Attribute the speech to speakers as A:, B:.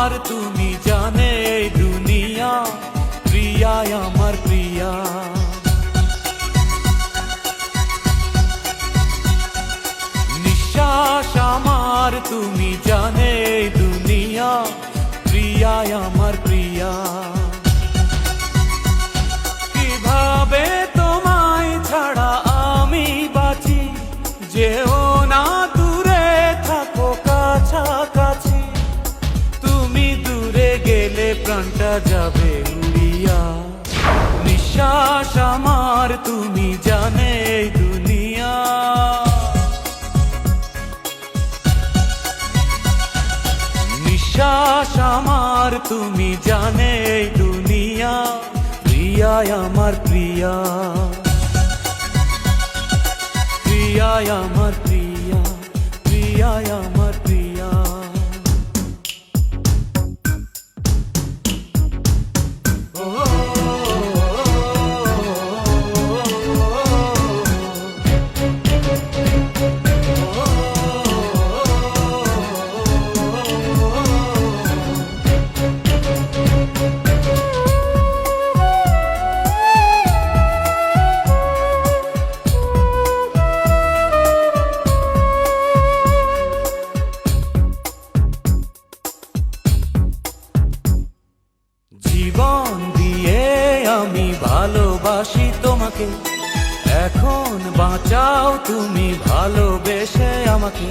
A: আমার তুমি জানে এই দুনিয়া, প্রিয়া আমার প্রিয়া। নিঃশ্বাস আমার তুমি জানে এই দুনিয়া, প্রিয়া আমার প্রিয়া। কিভাবে তোমায় ছাড়া আমি বাঁচি, যেও না দূরে থাকো কাছাকাছি। তুমি দূরে গেলে প্রাণটা যাবে উড়িয়া। নিঃশ্বাস আমার তুমি জানে এই দুনিয়া। নিঃশ্বাস আমার তুমি জানে এই দুনিয়া, প্রিয়া আমার প্রিয়া। প্রিয়া আমার প্রিয়া, প্রিয়া আমার প্রিয়া। জীবন দিয়ে আমি ভালোবাসি তোমাকে, এখন বাঁচাও তুমি ভালোবেসে আমাকে।